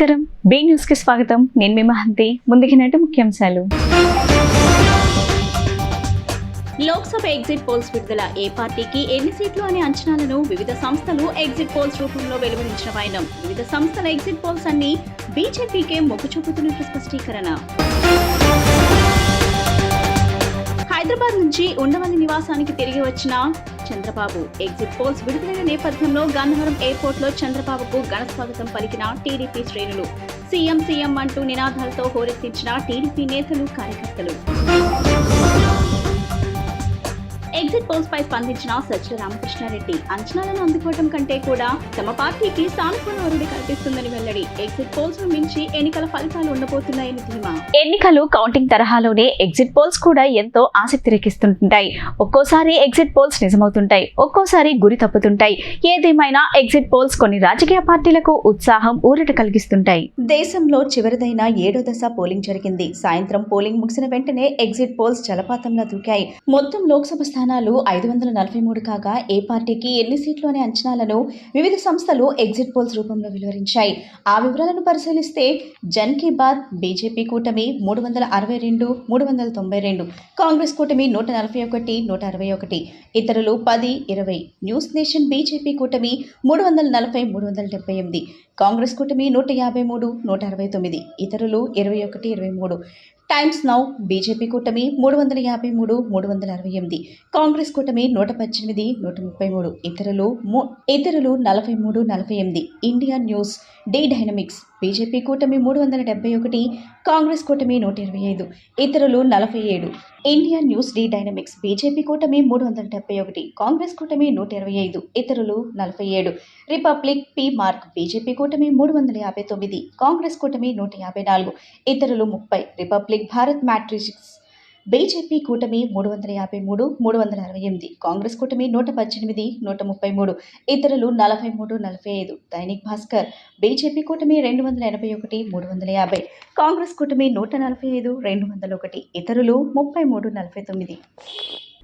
నమస్కారం. B news కి స్వాగతం. నేను మీ మహంతి. ముందుకినట్టు ముఖ్యాంశాలు. లోక్సభ ఎగ్జిట్ పోల్స్ విడుదల. ఏ పార్టీకి ఎన్ని సీట్లు అనే అంచనాలను వివిధ సంస్థలు ఎగ్జిట్ పోల్స్ రూపంలో వెలువరించిన వైనం. వివిధ సంస్థల ఎగ్జిట్ పోల్స్ అన్ని బీజేపీకే మొగ్గు చూపుతున్నట్లు స్పష్టీకరణ. హైదరాబాద్ నుంచి ఉండవల్లి నివాసానికి తిరిగి వచ్చిన చంద్రబాబు. ఎగ్జిట్ పోల్స్ విడుదలైన నేపథ్యంలో గన్నవరం ఎయిర్పోర్ట్ లో చంద్రబాబుకు ఘన స్వాగతం పలికిన టీడీపీ శ్రేణులు. సీఎం సీఎం అంటూ నినాదాలతో హోరెత్తించిన టీడీపీ నేతలు, కార్యకర్తలు. ఎగ్జిట్ పోల్స్ పై స్పందించిన సజ్జల రామకృష్ణారెడ్డి అంచనాలను అందుకోవడం కంటే కూడా తమ పార్టీకి సానుకూల ఒరడి కల్పిస్తుందని వెల్లడి. ఎగ్జిట్ పోల్స్ ను మించి ఎన్నికల ఫలితాలు ఉండబోతున్నాయని ధీమా. ఎన్నికలు కౌంటింగ్ తరహాలోనే ఎగ్జిట్ పోల్స్ కూడా ఎంతో ఆసక్తి రేకిస్తుంటాయి. ఒక్కోసారి ఎగ్జిట్ పోల్స్ నిజమవుతుంటాయి, ఒక్కోసారి గురి తప్పుతుంటాయి. ఏదేమైనా ఎగ్జిట్ పోల్స్ కొన్ని రాజకీయ పార్టీలకు ఉత్సాహం, ఊరట కలిగిస్తుంటాయి. దేశంలో చివరిదైన 7వ దశ పోలింగ్ జరిగింది. సాయంత్రం పోలింగ్ ముగిసిన వెంటనే ఎగ్జిట్ పోల్స్ జలపాతంలా దూకాయి. మొత్తం లోక్సభ స్థానాలు 543 కాగా ఏ పార్టీకి ఎన్ని సీట్లు అనే అంచనాలను వివిధ సంస్థలు ఎగ్జిట్ పోల్స్ రూపంలో వెలువరించాయి. ఆ వివరాలను పరిశీలిస్తే జన్ కీ బాత్ బీజేపీ కూటమి 362, 392, కాంగ్రెస్ కూటమి 141, 161, ఇతరులు 10, 20, న్యూస్ నేషన్ బీజేపీ కూటమి 340, 378, కాంగ్రెస్ కూటమి 153, 169, ఇతరులు 21, 23, టైమ్స్ నౌ బీజేపీ కూటమి 353, 368, కాంగ్రెస్ కూటమి 118, 133, ఇతరులు 43, 48, India news D dynamics BJP కూటమి 371, కాంగ్రెస్ కూటమి 125, ఇతరులు 47, India news D dynamics BJP కూటమి 371, కాంగ్రెస్ కూటమి 125, ఇతరులు 47, రిపబ్లిక్ పి మార్క్ బీజేపీ కూటమి 359, కాంగ్రెస్ కూటమి 154, ఇతరులు 30, రిపబ్లిక్ భారత్ మ్యాట్రిక్స్ బీజేపీ కూటమి 353, 368, కాంగ్రెస్ కూటమి 118, 133, ఇతరులు 43, 45, దైనిక్ భాస్కర్ బీజేపీ కూటమి 281, 350, కాంగ్రెస్ కూటమి 145, 201, ఇతరులు 33, 49.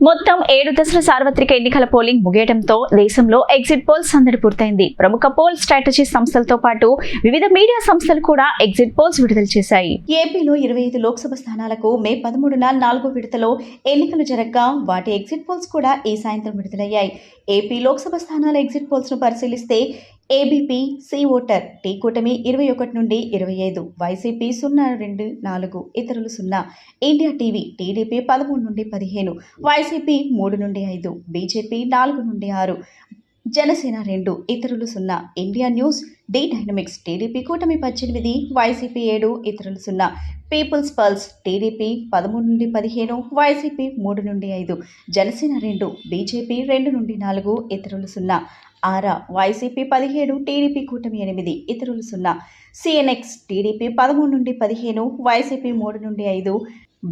మొత్తం 7 దశల సార్వత్రిక ఎన్నికల పోలింగ్ ముగియడంతో దేశంలో ఎగ్జిట్ పోల్స్ సందడి పూర్తయింది. ప్రముఖ పోల్ స్ట్రాటజీ సంస్థలతో పాటు వివిధ మీడియా సంస్థలు కూడా ఎగ్జిట్ పోల్స్ విడుదల చేశాయి. ఏపీలో 25 లోక్సభ స్థానాలకు మే 13న 4వ విడతలో ఎన్నికలు జరగగా వాటి ఎగ్జిట్ పోల్స్ కూడా ఈ సాయంత్రం విడుదలయ్యాయి. ఏపీ లోక్సభ స్థానాల ఎగ్జిట్ పోల్స్ ను పరిశీలిస్తే ఏబీపీ సి ఓటర్ టీ కూటమి 21 నుండి 25, వైసీపీ 0, 2, 4, ఇతరులు 0, ఇండియా టీవీ టీడీపీ 13 నుండి 15, వైసీపీ 3 నుండి 5, బీజేపీ 4 నుండి 6, జనసేన 2, ఇతరులు 0, India news D dynamics TDP కూటమి 18, వైసీపీ 7, ఇతరులు 0, పీపుల్స్ పల్స్ టీడీపీ 13 నుండి 15, వైసీపీ 3 నుండి 5, జనసేన 2, బీజేపీ 2 నుండి 4, ఇతరులు 0, ఆరా వైసీపీ 17, టీడీపీ కూటమి 8, ఇతరులు 0, సిఎన్ఎక్స్ టీడీపీ 13 నుండి 15, వైసీపీ 3 నుండి 5,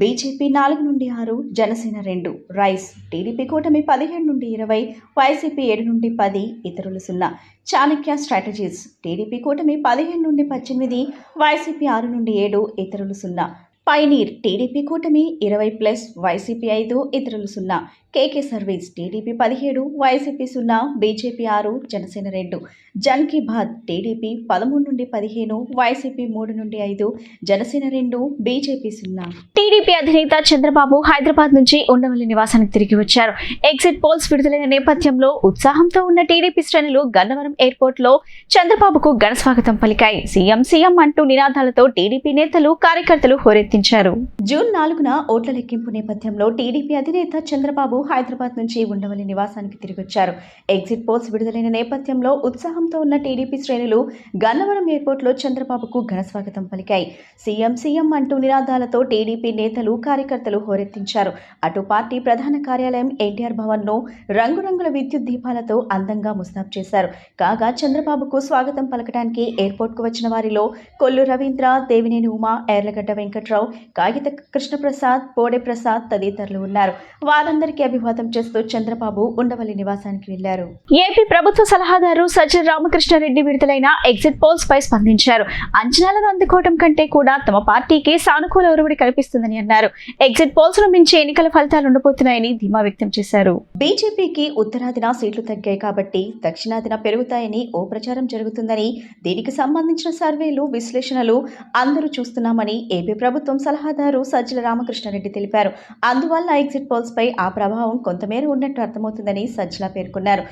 బీజేపీ 4 నుండి 6, జనసేన 2, రైస్ టీడీపీ కూటమి 17 నుండి 20, వైసీపీ 7 నుండి 10, ఇతరులు 0, చాణక్య స్ట్రాటజీస్ టీడీపీ కూటమి 15 నుండి 18, వైసీపీ 6 నుండి 7, ఇతరులు 0, పైనీర్ టీడీపీ కూటమి 20+, వైసీపీ 5, ఇతరులు 0, KK service TDP 17, YCP 0, BJP 6, Janasena 2, Jan Ki Baat TDP 13 నుండి 15, వైసీపీ 3 నుండి 5, జనసేన 2, బీజేపీ 0. టీడీపీ అధినేత చంద్రబాబు హైదరాబాద్ నుంచి ఉండవల్లి నివాసానికి తిరిగి వచ్చారు. ఎగ్జిట్ పోల్స్ విడుదలైన నేపథ్యంలో ఉత్సాహంతో ఉన్న టీడీపీ శ్రేణులు గన్నవరం ఎయిర్పోర్ట్ లో చంద్రబాబుకు ఘన స్వాగతం పలికాయి. సీఎం సీఎం అంటూ నినాదాలతో టీడీపీ నేతలు, కార్యకర్తలు హోరెత్తించారు. జూన్ 4న ఓట్ల లెక్కింపు నేపథ్యంలో టీడీపీ అధినేత చంద్రబాబు హైదరాబాద్ నుంచి ఉండవల్లి నివాసానికి తిరిగొచ్చారు. ఎగ్జిట్ పోల్స్ విడుదలైన నేపథ్యంలో ఉత్సాహంతో ఉన్న టీడీపీ శ్రేణులు గన్నవరం ఎయిర్పోర్ట్ లో చంద్రబాబుకు ఘన స్వాగతం పలికాయి. సీఎం సీఎం అంటూ నినాదాలతో టీడీపీ నేతలు, కార్యకర్తలు హోరెత్తించారు. అటు పార్టీ ప్రధాన కార్యాలయం ఎన్టీఆర్ భవన్ ను రంగురంగుల విద్యుత్ దీపాలతో అందంగా ముస్తాబు చేశారు. కాగా చంద్రబాబుకు స్వాగతం పలకడానికి ఎయిర్పోర్ట్ కు వచ్చిన వారిలో కొల్లు రవీంద్ర, దేవినేని ఉమా, ఎర్లగడ్డ వెంకట్రావు, రామారావు, కాగిత కృష్ణప్రసాద్, పోడే ప్రసాద్ తదితరులు ఉన్నారు. వారందరికీ అభివాదం చేస్తూ చంద్రబాబు ఉండవల్లి నివాసానికి వెళ్లారు. ఏపీ ప్రభుత్వ సలహాదారు సజ్జల రామకృష్ణారెడ్డి విడుదలైన ఎగ్జిట్ పోల్స్ పై స్పందించారు. అంచనాలను అందుకోవడం కంటే కూడా తమ పార్టీకి సానుకూల ఒరవడి కల్పిస్తుందని అన్నారు. ఎగ్జిట్ పోల్స్ ను మించి ఎన్నికల ఫలితాలు ఉండబోతున్నాయని ధీమా వ్యక్తం చేశారు. బీజేపీకి ఉత్తరాదిన సీట్లు తగ్గాయి కాబట్టి దక్షిణాదిన పెరుగుతాయని ఓ ప్రచారం జరుగుతుందని, దీనికి సంబంధించిన సర్వేలు, విశ్లేషణలు అందరూ చూస్తున్నామని ఏపీ ప్రభుత్వం సలహాదారు సజ్జల రామకృష్ణారెడ్డి తెలిపారు. అందువల్ల ఎగ్జిట్ పోల్స్ పై ఆ ప్రభావం కొంతమేర ఉన్నట్టు అర్థమవుతుందని సజ్జల పేర్కొన్నారు.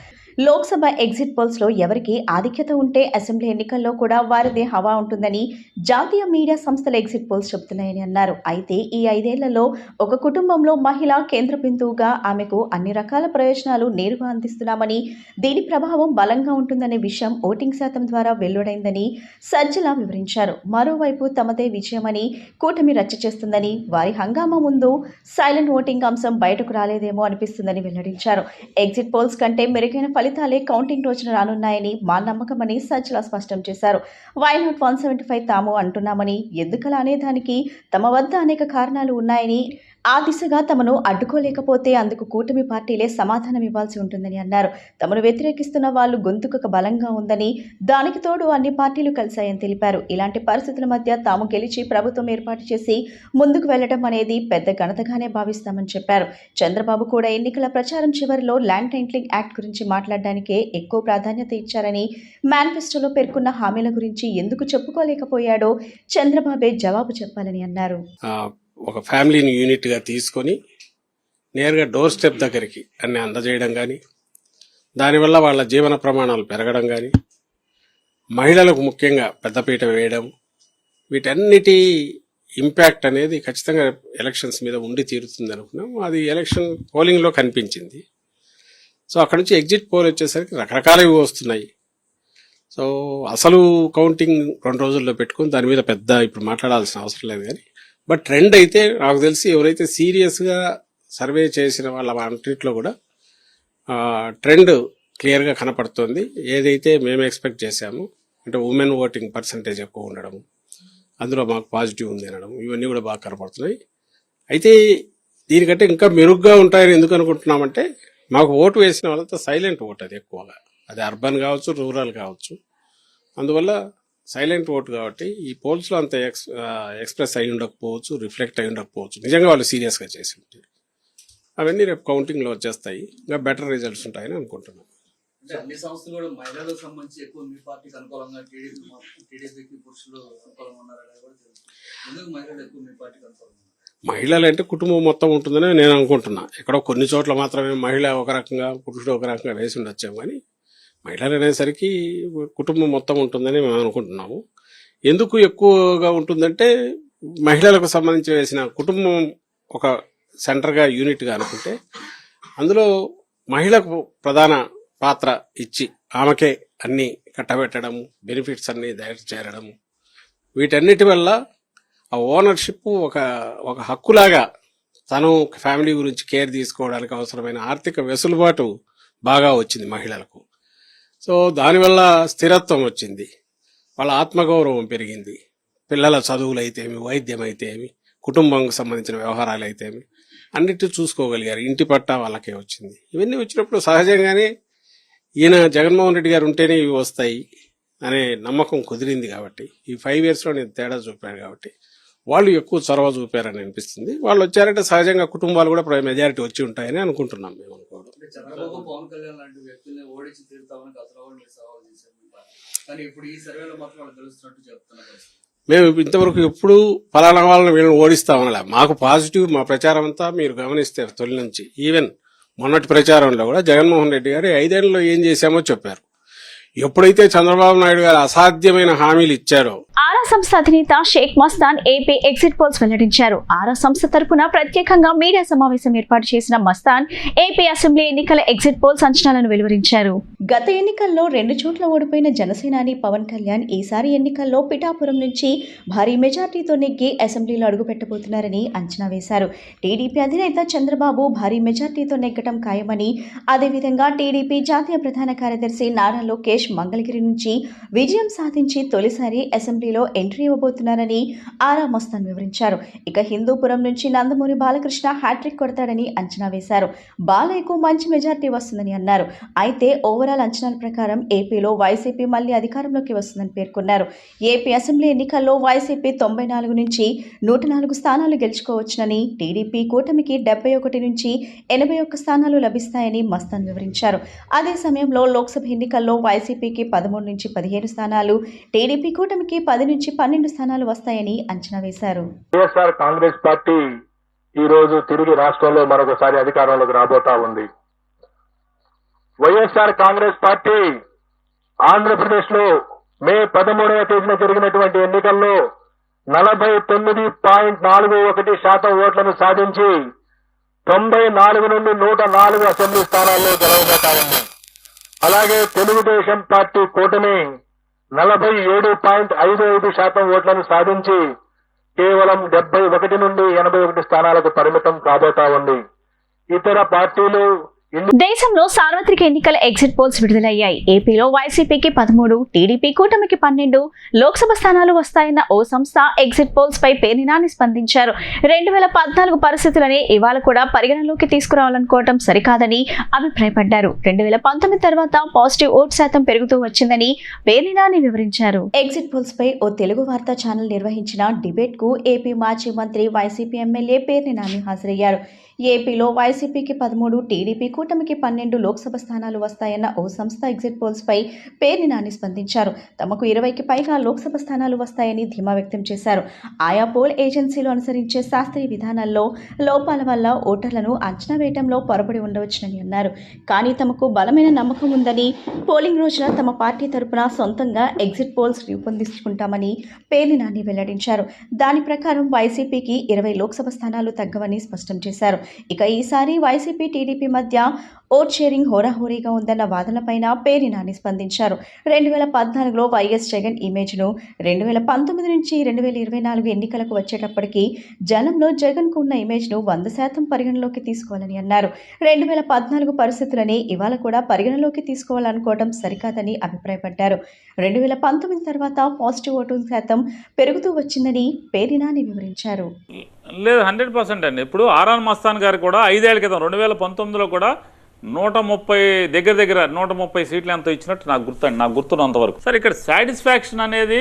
లోక్సభ ఎగ్జిట్ పోల్స్ లో ఎవరికి ఆధిక్యత ఉంటే అసెంబ్లీ ఎన్నికల్లో కూడా వారిదే హవా ఉంటుందని జాతీయ మీడియా సంస్థల ఎగ్జిట్ పోల్స్ చెబుతున్నాయని అన్నారు. అయితే ఈ 5 ఏళ్లలో ఒక కుటుంబంలో మహిళ కేంద్ర బిందువుగా ఆమెకు అన్ని రకాల ప్రయోజనాలు నేరుగా అందిస్తున్నామని, దీని ప్రభావం బలంగా ఉంటుందనే విషయం ఓటింగ్ శాతం ద్వారా వెల్లడైందని సజ్జల వివరించారు. మరోవైపు తమదే విజయమని కూటమి రచ్చ చేస్తుందని, వారి హంగామా ముందు సైలెంట్ ఓటింగ్ అంశం బయటకు రాలేదేమో అనిపిస్తుందని వెల్లడించారు. ఎగ్జిట్ పోల్స్ కంటే మెరుగైన ఫలితాలే కౌంటింగ్ రోజున రానున్నాయని మా నమ్మకమని సజ్జల స్పష్టం చేశారు. వై నాట్ 175 తాము అంటున్నామని, ఎందుకలా అనేదానికి తమ వద్ద అనేక కారణాలు ఉన్నాయని, ఆ దిశగా తమను అడ్డుకోలేకపోతే అందుకు కూటమి పార్టీలే సమాధానం ఇవ్వాల్సి ఉంటుందని అన్నారు. తమను వ్యతిరేకిస్తున్న వాళ్ళు గొంతుకు బలంగా ఉందని, దానికి తోడు అన్ని పార్టీలు కలిశాయని తెలిపారు. ఇలాంటి పరిస్థితుల మధ్య తాము గెలిచి ప్రభుత్వం ఏర్పాటు చేసి ముందుకు వెళ్లడం అనేది పెద్ద ఘనతగానే భావిస్తామని చెప్పారు. చంద్రబాబు కూడా ఎన్నికల ప్రచారం చివరిలో ల్యాండ్ టైటిలింగ్ యాక్ట్ గురించి మాట్లాడడానికే ఎక్కువ ప్రాధాన్యత ఇచ్చారని, మేనిఫెస్టోలో పేర్కొన్న హామీల గురించి ఎందుకు చెప్పుకోలేకపోయాడో చంద్రబాబే జవాబు చెప్పాలని అన్నారు. ఒక ఫ్యామిలీని యూనిట్గా తీసుకొని నేరుగా డోర్ స్టెప్ దగ్గరికి అన్ని అందజేయడం కానీ, దానివల్ల వాళ్ళ జీవన ప్రమాణాలు పెరగడం కానీ, మహిళలకు ముఖ్యంగా పెద్దపీట వేయడం, వీటన్నిటి ఇంపాక్ట్ అనేది ఖచ్చితంగా ఎలక్షన్స్ మీద ఉండి తీరుతుంది అనుకున్నాం. అది ఎలక్షన్ పోలింగ్లో కనిపించింది. సో అక్కడ నుంచి ఎగ్జిట్ పోల్ వచ్చేసరికి రకరకాలవి వస్తున్నాయి. సో అసలు కౌంటింగ్ 2 రోజుల్లో పెట్టుకుని దాని మీద పెద్ద ఇప్పుడు మాట్లాడాల్సిన అవసరం లేదు. కానీ బట్ ట్రెండ్ అయితే నాకు తెలిసి ఎవరైతే సీరియస్గా సర్వే చేసిన వాళ్ళ అంటిట్లో కూడా ట్రెండ్ క్లియర్గా కనపడుతుంది. ఏదైతే మేము ఎక్స్పెక్ట్ చేశామో, అంటే ఉమెన్ ఓటింగ్ పర్సంటేజ్ ఎక్కువ ఉండడం, అందులో మాకు పాజిటివ్ ఉంది అనడం, ఇవన్నీ కూడా బాగా కనపడుతున్నాయి. అయితే దీనికంటే ఇంకా మెరుగ్గా ఉంటాయని ఎందుకు అనుకుంటున్నామంటే, మాకు ఓటు వేసిన వాళ్ళతో సైలెంట్ ఓట్ అది ఎక్కువగా, అది అర్బన్ కావచ్చు, రూరల్ కావచ్చు. అందువల్ల సైలెంట్ ఓటు కాబట్టి ఈ పోల్స్లో అంత ఎక్స్ప్రెస్ అయి ఉండకపోవచ్చు, రిఫ్లెక్ట్ అయి ఉండకపోవచ్చు. నిజంగా వాళ్ళు సీరియస్గా చేసి ఉంటే అవన్నీ రేపు కౌంటింగ్లో వచ్చేస్తాయి, ఇంకా బెటర్ రిజల్ట్స్ ఉంటాయని అనుకుంటున్నాను. అంటే అన్ని సంస్థలు కూడా మహిళలకు సంబంధించి ఎక్కువ మీ పార్టీకి అనుకూలంగా, టీడీపీకి పురుషులు అనుకూలంగా ఉన్నారని కూడా తెలుస్తుంది. ఎందుకు మహిళలు ఎక్కువ మీ పార్టీకి అనుకూలంగా? మహిళలు అంటే కుటుంబం మొత్తం ఉంటుందని నేను అనుకుంటున్నా. ఎక్కడో కొన్ని చోట్ల మాత్రమే మహిళ ఒక రకంగా, పురుషుడు ఒక రకంగా వేసి ఉండొచ్చాము. కానీ మహిళలు అనేసరికి కుటుంబం మొత్తం ఉంటుందని మేము అనుకుంటున్నాము. ఎందుకు ఎక్కువగా ఉంటుందంటే, మహిళలకు సంబంధించి వేసిన కుటుంబం ఒక సెంటర్గా, యూనిట్గా అనుకుంటే, అందులో మహిళకు ప్రధాన పాత్ర ఇచ్చి ఆమెకే అన్ని కట్టబెట్టడం, బెనిఫిట్స్ అన్ని దగ్గర చేరడం, వీటన్నిటి వల్ల ఆ ఓనర్షిప్ ఒక హక్కులాగా తను ఫ్యామిలీ గురించి కేర్ తీసుకోవడానికి అవసరమైన ఆర్థిక వెసులుబాటు బాగా వచ్చింది మహిళలకు. సో దానివల్ల స్థిరత్వం వచ్చింది, వాళ్ళ ఆత్మగౌరవం పెరిగింది. పిల్లల చదువులు అయితేమి, వైద్యం అయితేమి, కుటుంబానికి సంబంధించిన వ్యవహారాలు అయితేమి అన్నిటి చూసుకోగలిగారు. ఇంటి పట్టా వాళ్ళకే వచ్చింది. ఇవన్నీ వచ్చినప్పుడు సహజంగానే ఈయన జగన్మోహన్ రెడ్డి గారు ఉంటేనే ఇవి వస్తాయి అనే నమ్మకం కుదిరింది. కాబట్టి ఈ 5 yearsలో నేను తేడా చూపాను కాబట్టి వాళ్ళు ఎక్కువ చొరవ చూపారని అనిపిస్తుంది. వాళ్ళు వచ్చారంటే సహజంగా కుటుంబాలు కూడా మెజారిటీ వచ్చి ఉంటాయని అనుకుంటున్నాం మేము. అనుకోవడం చంద్రబాబు, పవన్ కళ్యాణ్ లాంటి వ్యక్తుల్ని ఓడించి తీరుతామని అసలు సవాల్ చేశారు, కానీ ఇప్పుడు ఈ సర్వేలో మాత్రం వాళ్ళు తెలుస్తున్నట్టు చెప్తున్నారు. మేము ఇంతవరకు ఎప్పుడు ఫలానా వాళ్ళని వీళ్ళని ఓడిస్తామనలే. మాకు పాజిటివ్, మా ప్రచారం అంతా మీరు గమనిస్తే తొలి నుంచి, ఈవెన్ మొన్నటి ప్రచారంలో కూడా జగన్మోహన్ రెడ్డి గారు 5 ఏళ్లలో ఏం చేశామో చెప్పారు. ఎప్పుడైతే చంద్రబాబు నాయుడు గారు అసాధ్యమైన హామీలు ఇచ్చారో, ఆరా సంస్థ అధినేత Shaik Mastan AP exit polls వెల్లడించారు. ఆరా సంస్థ తరపున ప్రత్యేకంగా మీడియా సమావేశం ఏర్పాటు చేసిన మస్తాన్ ఏపీ అసెంబ్లీ ఎన్నికల ఎగ్జిట్ పోల్స్ అంచనాలను వెలువరించారు. గత ఎన్నికల్లో 2 చోట్ల ఓడిపోయిన జనసేనాని పవన్ కళ్యాణ్ ఈసారి ఎన్నికల్లో పిఠాపురం నుంచి భారీ మెజార్టీతో నెగ్గి అసెంబ్లీలో అడుగుపెట్టబోతున్నారని అంచనా వేశారు. టీడీపీ అధినేత చంద్రబాబు భారీ మెజార్టీతో నెగ్గడం ఖాయమని, అదేవిధంగా టీడీపీ జాతీయ ప్రధాన కార్యదర్శి నారా లోకేష్ మంగళగిరి నుంచి విజయం సాధించి తొలిసారి అసెంబ్లీ అసెంబ్లీలో ఎంట్రీ ఇవ్వబోతున్నారని ఆరా మస్తాన్ వివరించారు. ఇక హిందూపురం నుంచి నందమూరి బాలకృష్ణ హ్యాట్రిక్ కొడతాడని అంచనా వేశారు. బాలయ్యకు మంచి మెజార్టీ వస్తుందని అన్నారు. అయితే ఓవరాల్ అంచనాల ప్రకారం ఏపీలో వైసీపీ మళ్లీ అధికారంలోకి వస్తుందని పేర్కొన్నారు. ఏపీ అసెంబ్లీ ఎన్నికల్లో వైసీపీ 94 నుంచి 104 స్థానాలు గెలుచుకోవచ్చునని, టీడీపీ కూటమికి 71 నుంచి 81 స్థానాలు లభిస్తాయని మస్తాన్ వివరించారు. అదే సమయంలో లోక్సభ ఎన్నికల్లో వైసీపీకి 13 నుంచి 15 స్థానాలు, టీడీపీ కూటమికి 10 నుంచి 12 స్థానాలు వస్తాయని అంచనా వేశారు. వైఎస్ఆర్ కాంగ్రెస్ పార్టీ ఈ రోజు తిరిగి రాష్ట్రంలో మరొకసారి అధికారంలోకి రాబోతా ఉంది. వైఎస్ఆర్ కాంగ్రెస్ పార్టీ ఆంధ్రప్రదేశ్ లో మే 13వ తేదీన జరిగినటువంటి ఎన్నికల్లో 49.41% ఓట్లను సాధించి 94 నుండి 104 అసెంబ్లీ స్థానాల్లో గెలవబోతా ఉంది. అలాగే తెలుగుదేశం పార్టీ కూటమి 47.55% ఓట్లను సాధించి కేవలం 71 నుండి 81 స్థానాలకు పరిమితం కాబోతా ఉంది. ఇతర పార్టీలు దేశంలో సార్వత్రిక ఎన్నికల ఎగ్జిట్ పోల్స్ విడుదలయ్యాయి. ఏపీలో వైసీపీకి 13, టీడీపీ కూటమికి 12 లోక్సభ స్థానాలు వస్తాయన్న ఓ సంస్థ ఎగ్జిట్ పోల్స్ పై పేర్నినాని స్పందించారు. 2014 పరిస్థితులనే ఇవాళ కూడా పరిగణలోకి తీసుకురావాలనుకోవటం సరికాదని అభిప్రాయపడ్డారు. 2019 తర్వాత పాజిటివ్ ఓట్ శాతం పెరుగుతూ వచ్చిందని పేర్నినాని వివరించారు. ఎగ్జిట్ పోల్స్ పై ఓ తెలుగు వార్తా ఛానల్ నిర్వహించిన డిబేట్ కు ఏపీ మాజీ మంత్రి, వైసీపీ ఎమ్మెల్యే పేర్నినాని హాజరయ్యారు. ఏపీలో వైసీపీకి 13, టీడీపీ కూటమికి 12 లోక్సభ స్థానాలు వస్తాయన్న ఓ సంస్థ ఎగ్జిట్ పోల్స్ పై పేర్నినాని స్పందించారు. తమకు 20కి పైగా లోక్సభ స్థానాలు వస్తాయని ధీమా వ్యక్తం చేశారు. ఆయా పోల్ ఏజెన్సీలు అనుసరించే శాస్త్రీయ విధానాల్లో లోపాల వల్ల ఓటర్లను అంచనా వేయడంలో పొరపడి ఉండవచ్చునని అన్నారు. కానీ తమకు బలమైన నమ్మకం ఉందని, పోలింగ్ రోజున తమ పార్టీ తరపున సొంతంగా ఎగ్జిట్ పోల్స్ రూపొందించుకుంటామని పేర్నినాని వెల్లడించారు. దాని ప్రకారం వైసీపీకి 20 లోక్సభ స్థానాలు తగ్గవని స్పష్టం చేశారు. ఇక ఈసారి వైసీపీ, టీడీపీ మధ్య ఓట్ షేరింగ్ హోరాహోరీగా ఉందన్న వాదనపైన పేర్నినాని స్పందించారు. 2014లో వైఎస్ జగన్ ఇమేజ్ను 2019 నుంచి 2024 ఎన్నికలకు వచ్చేటప్పటికి జనంలో జగన్కు ఉన్న ఇమేజ్ను 100% పరిగణలోకి తీసుకోవాలని అన్నారు. 2014 పరిస్థితులని ఇవాళ కూడా పరిగణలోకి తీసుకోవాలనుకోవడం సరికాదని అభిప్రాయపడ్డారు. 2019 తర్వాత పాజిటివ్ ఓటింగ్ శాతం పెరుగుతూ వచ్చిందని పేర్నినాని వివరించారు. లేదు, 100% అండి. ఇప్పుడు ఆర్ఆర్ మస్తాన్ గారు కూడా 5 ఏళ్ల క్రితం 2019లో కూడా 130 సీట్లు ఎంతో ఇచ్చినట్టు నాకు గుర్తున్నంత వరకు. సార్, ఇక్కడ సాటిస్ఫాక్షన్ అనేది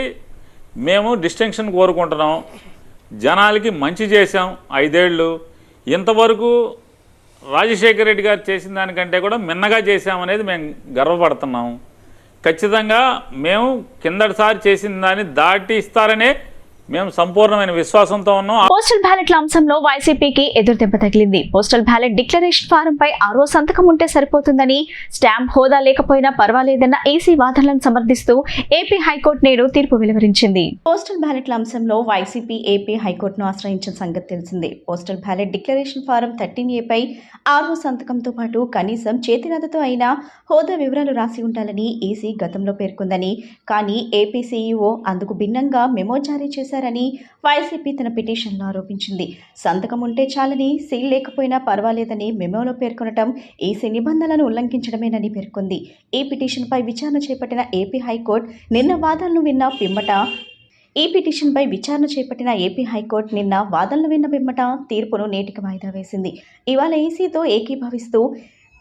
మేము డిస్టింక్షన్ కోరుకుంటున్నాం. జనాలకి మంచి చేశాం 5 ఏళ్ళు. ఇంతవరకు రాజశేఖర రెడ్డి గారు చేసిన దానికంటే కూడా మిన్నగా చేశామనేది మేము గర్వపడుతున్నాం. ఖచ్చితంగా మేము కిందటిసారి చేసిన దాన్ని దాటి ఇస్తారనే మేము సంపూర్ణమైన విశ్వాసంతో ఉన్నాం. పోస్టల్ బ్యాలెట్ల అంశంలో వైసీపీకి ఎదురు దెబ్బ తగిలింది. పోస్టల్ బ్యాలెట్ డిక్లరేషన్ ఫారం పై 6వ సంతకం ఉంటే సరిపోతుందని, స్టాంప్ హోదా లేకపోయినా పర్వాలేదన్న ఈసీ వాదనలను సమర్థిస్తూ ఏపీ హైకోర్టు నేడు తీర్పు వెలువరించింది. పోస్టల్ బ్యాలెట్ల అంశంలో వైసీపీ ఏపీ హైకోర్టును ఆశ్రయించిన సంగతి తెలిసిందే. Postal ballot declaration form 13A పై 6వ సంతకంతో పాటు కనీసం చేతిరాతతో అయినా హోదా వివరాలు రాసి ఉండాలని ఈసీ గతంలో పేర్కొందని, కానీ ఏపీ సీఈఓ అందుకు భిన్నంగా మెమో జారీ చేశారని వైసీపీ తన పిటిషన్లో ఆరోపించింది. సంతకం ఉంటే చాలని, సీల్ లేకపోయినా పర్వాలేదని మెమోలో పేర్కొనటం ఈసీ నిబంధనలను ఉల్లంఘించడమేనని పేర్కొంది. ఈ పిటిషన్పై విచారణ చేపట్టిన ఏపీ హైకోర్టు నిన్న వాదనలు విన్న పిమ్మట తీర్పును నేటికి వాయిదా వేసింది. ఇవాళ ఈసీతో ఏకీభవిస్తూ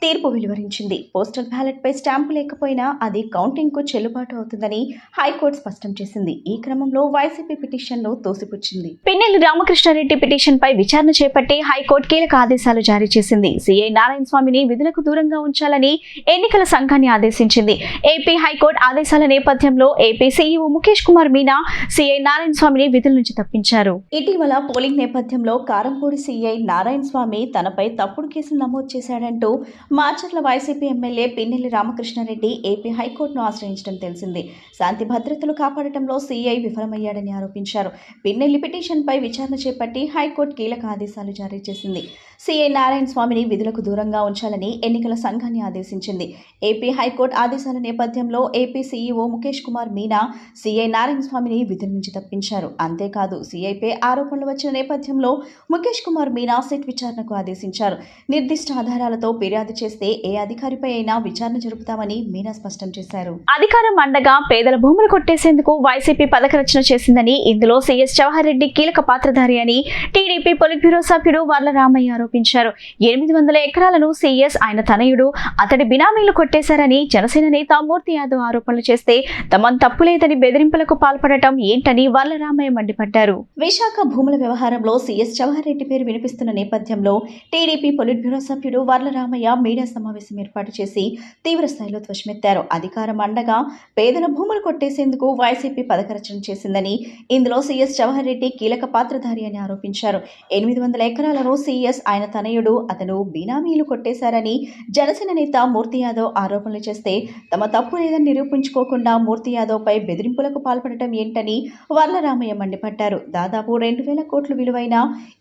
తీర్పు వెలువరించింది. పోస్టల్ బ్యాలెట్పై స్టాంపు లేకపోయినా అది కౌంటింగ్కు చెల్లుబాటు అవుతుందని హైకోర్టు స్పష్టం చేసింది. ఈ క్రమంలో వైసీపీ పిటిషన్ను తోసిపుచ్చింది. పిన్నెల్లి రామకృష్ణారెడ్డి పిటిషన్పై విచారణ చేపట్టి హైకోర్టు కీలక ఆదేశాలు జారీ చేసింది. సీఐ నారాయణ స్వామిని విధులకు దూరంగా ఉంచాలని ఎన్నికల సంఘాన్ని ఆదేశించింది. ఏపీ హైకోర్టు ఆదేశాల నేపథ్యంలో AP CEO Mukesh Kumar Meena CI Narayana స్వామిని విధుల నుంచి తప్పించారు. ఇటీవల పోలింగ్ నేపథ్యంలో కారంపూడి సీఐ నారాయణ స్వామి తనపై తప్పుడు కేసులు నమోదు చేశాడంటూ Macherla YCP MLA Pinnelli Ramakrishna Reddy AP హైకోర్టును ఆశ్రయించడం తెలిసింది. శాంతి భద్రతలు కాపాడటంలో సీఐ విఫలమయ్యాడని ఆరోపించారు. పిన్నెల్లి పిటిషన్పై విచారణ చేపట్టి హైకోర్టు కీలక ఆదేశాలు జారీ చేసింది. సీఐ నారాయణ స్వామిని విధులకు దూరంగా ఉంచాలని ఎన్నికల సంఘాన్ని ఆదేశించింది. ఏపీ హైకోర్టు ఆదేశాల నేపథ్యంలో AP CEO Mukesh Kumar Meena CI Narayana స్వామిని విధుల నుంచి తప్పించారు. అంతేకాదు, సీఐపై ఆరోపణలు వచ్చిన నేపథ్యంలో ముఖేష్ కుమార్ మీనా సిట్ విచారణకు ఆదేశించారు. నిర్దిష్ట ఆధారాలతో ఫిర్యాదు చేస్తే ఏ అధికారిపై అయినా విచారణ జరుపుతామని మీనా స్పష్టం చేశారు. అధికారం అండగా పేదల భూములు కొట్టేసేందుకు వైసీపీ పథకరచన చేసిందని, ఇందులో సీఎస్ జవహర్ రెడ్డి కీలక పాత్రధారి అని టీడీపీ పొలిట్ బ్యూరో సభ్యుడు వర్ల రామయ్య ఆరోపించారు. 800 ఎకరాలను సీఎస్, ఆయన తనయుడు, అతడి బినామీలు కొట్టేశారని జనసేన నేత మూర్తి యాదవ్ ఆరోపణలు చేస్తే తమ తప్పు లేదని బెదిరింపులకు పాల్పడటం ఏంటని వర్ల రామయ్య మండిపడ్డారు. విశాఖ భూముల వ్యవహారంలో సీఎస్ జవహర్ రెడ్డి పేరు వినిపిస్తున్న నేపథ్యంలో టీడీపీ పొలిట్ బ్యూరో సభ్యుడు వర్ల రామయ్య మీడియా సమావేశం ఏర్పాటు చేసి తీవ్ర స్థాయిలో ధ్వజమెత్తారు. అధికారం అండగా పేదల భూములు కొట్టేసేందుకు వైసీపీ పథకరచన చేసిందని, ఇందులో సీఎస్ జవహర్ రెడ్డి కీలక పాత్రధారి అని ఆరోపించారు. 800 ఎకరాలను సీఎస్, ఆయన తనయుడు, అతను బినామీలు కొట్టేశారని జనసేన నేత మూర్తి యాదవ్ ఆరోపణలు చేస్తే తమ తప్పు లేదని నిరూపించుకోకుండా మూర్తి యాదవ్ పై బెదిరింపులకు పాల్పడటం ఏంటని వర్ల రామయ్య మండిపడ్డారు. దాదాపు 2000 కోట్ల విలువైన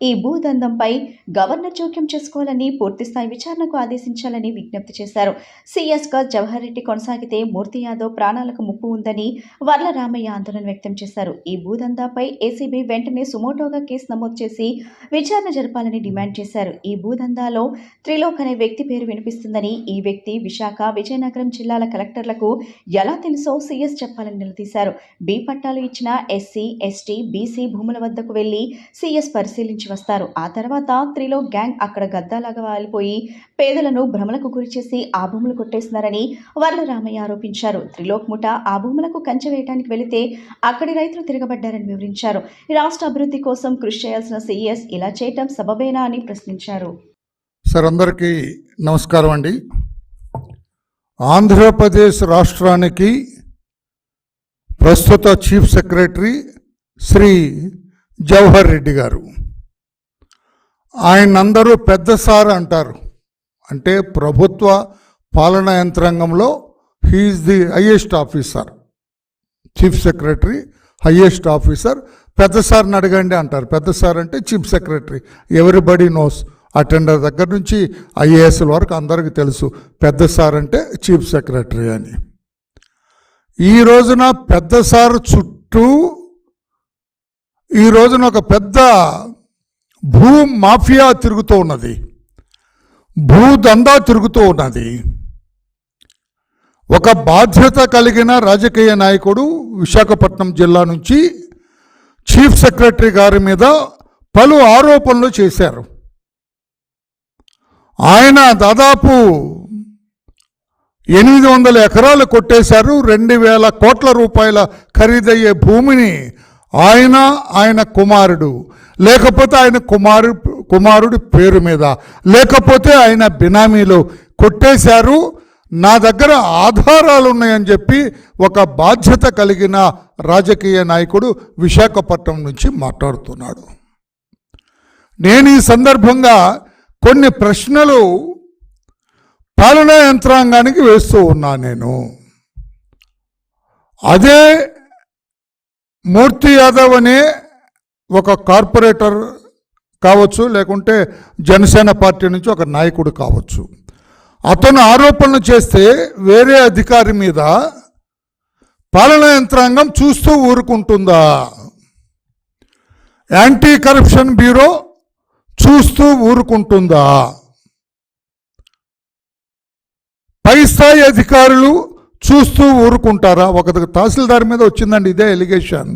ఈ భూదందంపై గవర్నర్ జోక్యం చేసుకోవాలని, పూర్తిస్థాయి విచారణకు ఆదేశించాలని విజ్ఞప్తి చేశారు. సీఎస్గా జవహర్ రెడ్డి కొనసాగితే మూర్తి యాదవ్ ప్రాణాలకు ముప్పు ఉందని వర్ల రామయ్య ఆందోళన వ్యక్తం చేశారు. ఈ భూదందాపై ఏసీబీ వెంటనే సుమోటోగా కేసు నమోదు చేసి విచారణ జరపాలని డిమాండ్ చేశారు. ఈ భూదందాలో త్రిలోక్ అనే వ్యక్తి పేరు వినిపిస్తుందని, ఈ వ్యక్తి విశాఖ, విజయనగరం జిల్లాల కలెక్టర్లకు ఎలా తెలుసో సీఎస్ చెప్పాలని నిలదీశారు. బి పట్టాలు ఇచ్చిన ఎస్సీ, ఎస్టీ, బీసీ భూముల వద్దకు వెళ్లి సీఎస్ పరిశీలించి వస్తారు. ఆ తర్వాత త్రిలోక్ గ్యాంగ్ అక్కడ గద్దాలాగా వాలిపోయి పేదలను భ్రమలకు గురిచేసి ఆ భూములు కొట్టేస్తున్నారని వర్ల రామయ్య ఆరోపించారు. త్రిలోక్ ముఠా ఆ భూములకు కంచె వేయడానికి వెళితే అక్కడి రైతులు తిరగబడ్డారని వివరించారు. రాష్ట్ర అభివృద్ధి కోసం కృషి చేయాల్సిన సీఎస్ ఇలా చేయటం సబబేనా అని ప్రశ్నించారు. సార్, అందరికీ నమస్కారం అండి. ఆంధ్రప్రదేశ్ రాష్ట్రానికి ప్రస్తుత చీఫ్ సెక్రటరీ శ్రీ జవహర్ రెడ్డి గారు. ఆయనందరూ పెద్ద సార్ అంటారు. అంటే ప్రభుత్వ పాలనా యంత్రాంగంలో he is the highest officer. Chief secretary highest officer. పెద్ద సార్ని అడగండి అంటారు. పెద్ద సార్ అంటే chief secretary. Everybody knows. Attender దగ్గర నుంచి ఐఏఎస్ల వరకు అందరికీ తెలుసు పెద్ద సార్ అంటే చీఫ్ సెక్రటరీ అని. ఈ రోజున పెద్ద సార్ చుట్టూ ఈ రోజున ఒక పెద్ద భూ మాఫియా తిరుగుతూ ఉన్నది, భూదందా తిరుగుతూ ఉన్నది. ఒక బాధ్యత కలిగిన రాజకీయ నాయకుడు విశాఖపట్నం జిల్లా నుంచి చీఫ్ సెక్రటరీ గారి మీద పలు ఆరోపణలు చేశారు. ఆయన దాదాపు 800 ఎకరాలు కొట్టేశారు. 2000 కోట్ల రూపాయల ఖరీదయ్యే భూమిని ఆయన కుమారుడు, లేకపోతే ఆయన కుమారుడి పేరు మీద, లేకపోతే ఆయన బినామీలు కొట్టేశారు. నా దగ్గర ఆధారాలు ఉన్నాయని చెప్పి ఒక బాధ్యత కలిగిన రాజకీయ నాయకుడు విశాఖపట్నం నుంచి మాట్లాడుతున్నాడు. నేను ఈ సందర్భంగా కొన్ని ప్రశ్నలు పాలనా యంత్రాంగానికి వేస్తూ ఉన్నా. నేను అదే మూర్తి యాదవ్ అనే ఒక కార్పొరేటర్ కావచ్చు, లేకుంటే జనసేన పార్టీ నుంచి ఒక నాయకుడు కావచ్చు, అతను ఆరోపణలు చేస్తే వేరే అధికారి మీద పాలనా యంత్రాంగం చూస్తూ ఊరుకుంటుందా? యాంటీ కరప్షన్ బ్యూరో చూస్తూ ఊరుకుంటుందా? పై స్థాయి అధికారులు చూస్తూ ఊరుకుంటారా? ఒక తహసీల్దార్ మీద వచ్చిందండి ఇదే allegation.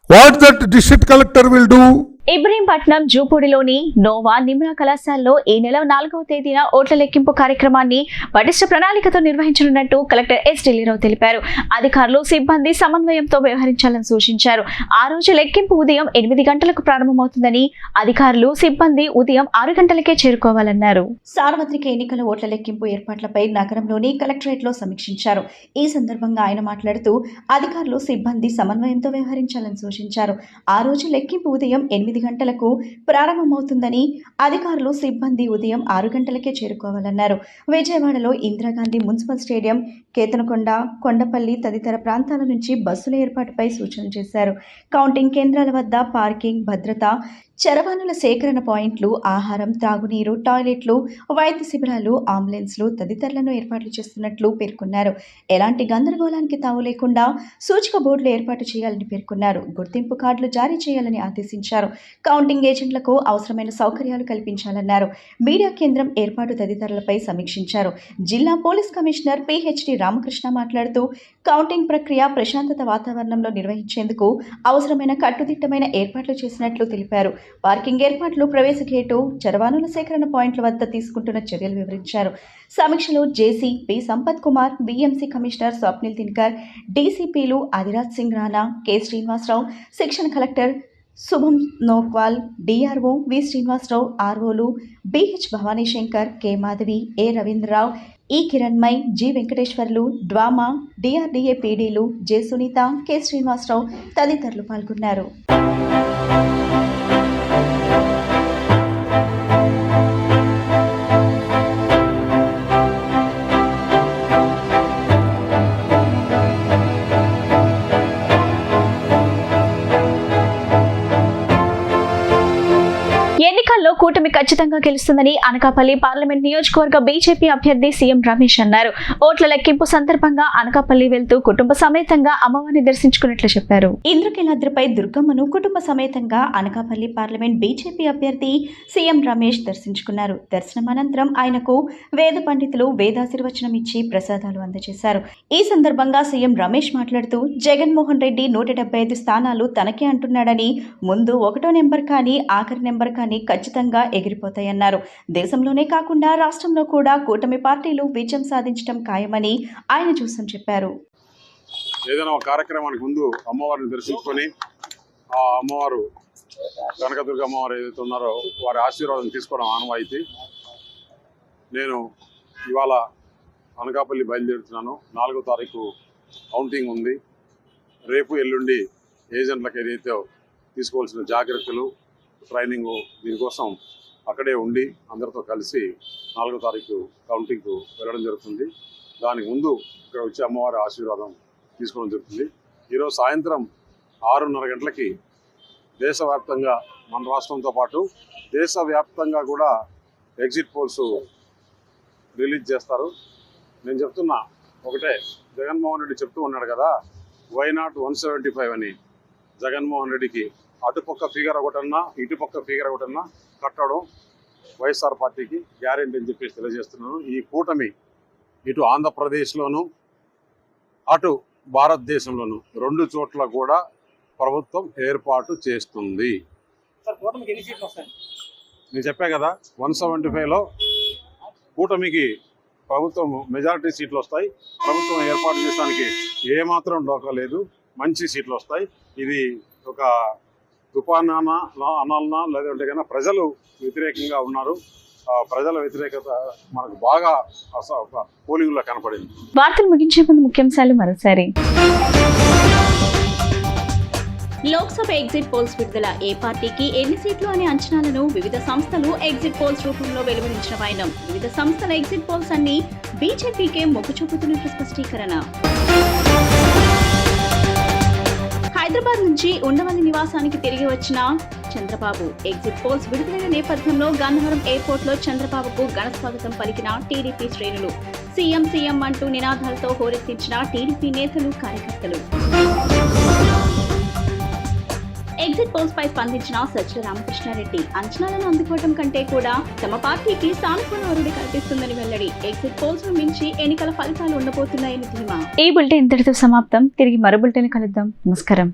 What that district collector will do? Ibrahimpatnam జూపూడిలోని నోవా నిమ్రా కళాశాలలో ఈ నెల 4వ తేదీన ఓట్ల లెక్కింపు కార్యక్రమాన్ని పటిష్ట ప్రణాళికతో నిర్వహించనున్నట్టు కలెక్టర్ ఎస్ ఢిల్లీరావు తెలిపారు. అధికారులు, సిబ్బంది సమన్వయంతో వ్యవహరించాలని సూచించారు. ఆ రోజు లెక్కింపు ఉదయం 8 గంటలకు ప్రారంభమవుతుందని, అధికారులు, సిబ్బంది ఉదయం 6 గంటలకే చేరుకోవాలన్నారు. సార్వత్రిక ఎన్నికల ఓట్ల లెక్కింపు ఏర్పాట్లపై నగరంలోని కలెక్టరేట్లో సమీక్షించారు. ఈ సందర్భంగా ఆయన మాట్లాడుతూ అధికారులు, సిబ్బంది సమన్వయంతో వ్యవహరించాలని సూచించారు. ఆ రోజు లెక్కింపు ఉదయం 8 గంటలకు ప్రారంభమవుతుందని, అధికారులు, సిబ్బంది ఉదయం 6 గంటలకే చేరుకోవాలన్నారు. విజయవాడలో ఇందిరాగాంధీ మున్సిపల్ స్టేడియం, కేతనకొండ, కొండపల్లి తదితర ప్రాంతాల నుంచి బస్సుల ఏర్పాటుపై సూచనలు చేశారు. కౌంటింగ్ కేంద్రాల వద్ద పార్కింగ్, భద్రత, చరవాణుల సేకరణ పాయింట్లు, ఆహారం, త్రాగునీరు, టాయిలెట్లు, వైద్య శిబిరాలు, అంబులెన్స్లు తదితరులను ఏర్పాట్లు చేస్తున్నట్లు పేర్కొన్నారు. ఎలాంటి గందరగోళానికి తావు లేకుండా సూచిక బోర్డులు ఏర్పాటు చేయాలని పేర్కొన్నారు. గుర్తింపు కార్డులు జారీ చేయాలని ఆదేశించారు. కౌంటింగ్ ఏజెంట్లకు అవసరమైన సౌకర్యాలు కల్పించాలన్నారు. మీడియా కేంద్రం ఏర్పాటు తదితరులపై సమీక్షించారు. జిల్లా పోలీస్ కమిషనర్ పిహెచ్డి రామకృష్ణ మాట్లాడుతూ కౌంటింగ్ ప్రక్రియ ప్రశాంతత వాతావరణంలో నిర్వహించేందుకు అవసరమైన కట్టుదిట్టమైన ఏర్పాట్లు చేసినట్లు తెలిపారు. పార్కింగ్ ఏర్పాట్లు, ప్రవేశ గేటు, చరవాణుల సేకరణ పాయింట్ల వద్ద తీసుకుంటున్న చర్యలు వివరించారు. సమీక్షలో JC P Sampath Kumar, BMC commissioner Swapnil Dinakar, డీసీపీలు Adiraj Singh Rana, K Srinivasa Rao, section collector Shubham Nokwal, DRO V Srinivasa Rao, ఆర్ఓలు BH Bhavani Shankar, K Madhavi, A Ravindra Rao, E Kiranmayi, G Venkateswarlu, DWAMA, DRDA పీడీలు, జె సునీత, కె శ్రీనివాసరావు తదితరులు పాల్గొన్నారు. ఎన్నికల్లో కూటమి ఖచ్చితంగా గెలుస్తుందని అనకాపల్లి పార్లమెంట్ నియోజకవర్గ బీజేపీ అభ్యర్థి సీఎం రమేష్ అన్నారు. ఓట్ల లెక్కింపు సందర్భంగా అనకాపల్లి వెళ్తూ కుటుంబ సమేతంగా అమ్మవారిని దర్శించుకున్నట్లు చెప్పారు. ఇంద్రకీలాద్రిపై దుర్గమ్మను కుటుంబ సమేతంగా అనకాపల్లి పార్లమెంట్ బీజేపీ అభ్యర్థి సీఎం రమేష్ దర్శించుకున్నారు. దర్శనం అనంతరం ఆయనకు వేద పండితులు వేదాశీర్వచనం ఇచ్చి ప్రసాదాలు అందజేశారు. ఈ సందర్భంగా సీఎం రమేష్ మాట్లాడుతూ జగన్మోహన్ రెడ్డి 175 స్థానాలు తనకే అంటున్నాడని, ముందు 1వ నెంబర్ కానీ ఆఖరి నెంబర్ కానీ ఖచ్చితంగా ఎగిరిపోతాయన్నారు. దేశంలోనే కాకుండా రాష్ట్రంలో కూడా కూటమి పార్టీలు విజయం సాధించడం ఖాయమని ఆయన జోసం చెప్పారు. ఏదైనా ఒక కార్యక్రమానికి ముందు అమ్మవారిని దర్శించుకొని ఆ అమ్మవారు కనకదుర్గ అమ్మవారు ఏదైతే ఉన్నారో వారి ఆశీర్వాదం తీసుకోవడం ఆనవాయితీ. నేను ఇవాళ అనకాపల్లి బయలుదేరుతున్నాను. 4వ తారీఖు కౌంటింగ్ ఉంది. రేపు ఎల్లుండి ఏజెంట్లకు ఏదైతే తీసుకోవాల్సిన జాగ్రత్తలు, ట్రైనింగ్, దీనికోసం అక్కడే ఉండి అందరితో కలిసి 4వ తారీఖు కౌంటింగ్కు వెళ్ళడం జరుగుతుంది. దానికి ముందు ఇక్కడ వచ్చి అమ్మవారి ఆశీర్వాదం తీసుకోవడం జరుగుతుంది. ఈరోజు సాయంత్రం 6:30 గంటలకి దేశవ్యాప్తంగా, మన రాష్ట్రంతో పాటు దేశవ్యాప్తంగా కూడా ఎగ్జిట్ పోల్స్ రిలీజ్ చేస్తారు. నేను చెప్తున్నా ఒకటే, జగన్మోహన్ రెడ్డి చెప్తూ ఉన్నాడు కదా, వై నాట్ 175 అని. జగన్మోహన్ రెడ్డికి అటుపక్క ఫిగర్ ఒకటన్నా ఇటుపక్క ఫిగర్ ఒకటన్నా కట్టడం వైఎస్ఆర్ పార్టీకి గ్యారెంటీ అని చెప్పేసి తెలియజేస్తున్నాను. ఈ కూటమి ఇటు ఆంధ్రప్రదేశ్లోను అటు భారతదేశంలోను 2 చోట్ల కూడా ప్రభుత్వం ఏర్పాటు చేస్తుంది. నేను చెప్పా కదా, 175లో కూటమికి ప్రభుత్వం మెజారిటీ సీట్లు వస్తాయి. ప్రభుత్వం ఏర్పాటు చేయడానికి ఏమాత్రం డోకా లేదు. మంచి సీట్లు వస్తాయి. ఇది ఒక తుఫానా అనాలనా లేదంటే కన్నా ప్రజలు వ్యతిరేకంగా ఉన్నారు. ప్రజల వ్యతిరేకత మనకు బాగా పోలింగ్లో కనపడింది. వార్తలు ముగించే ముందు ముఖ్యాంశాలు మరోసారి. లోక్సభ ఎగ్జిట్ పోల్స్ విడుదల, ఏ పార్టీకి ఎన్ని సీట్లు అనే అంచనాలను వివిధ సంస్థలు ఎగ్జిట్ పోల్స్ రూపంలో వెలువరించిన వైనం. వివిధ సంస్థల ఎగ్జిట్ పోల్స్ అన్ని బీజేపీకే మొగ్గు చూపుతున్నట్లు స్పష్టీకరణ. హైదరాబాద్ నుంచి ఉండవల్లి నివాసానికి తిరిగి వచ్చిన చంద్రబాబు. ఎగ్జిట్ పోల్స్ విడుదలైన నేపథ్యంలో గన్నవరం ఎయిర్పోర్ట్ లో చంద్రబాబుకు ఘన స్వాగతం పలికిన టీడీపీ శ్రేణులు. సీఎం సీఎం అంటూ నినాదాలతో హోరెత్తించిన టీడీపీ నేతలు, కార్యకర్తలు. ఎగ్జిట్ పోల్స్ పై స్పందించిన సజ్జల రామకృష్ణారెడ్డి అంచనాలను అందుకోవడం కంటే కూడా తమ పార్టీకి సానుకూల ఒరవడి కల్పిస్తుందని వెల్లడి. ఎగ్జిట్ పోల్స్ ను మించి ఎన్నికల ఫలితాలు ఉండబోతున్నాయని ధీమా. ఈ బులెటిన్ ఇంతటితో సమాప్తం. తిరిగి మరో బులెటిన్ కలుద్దాం. నమస్కారం.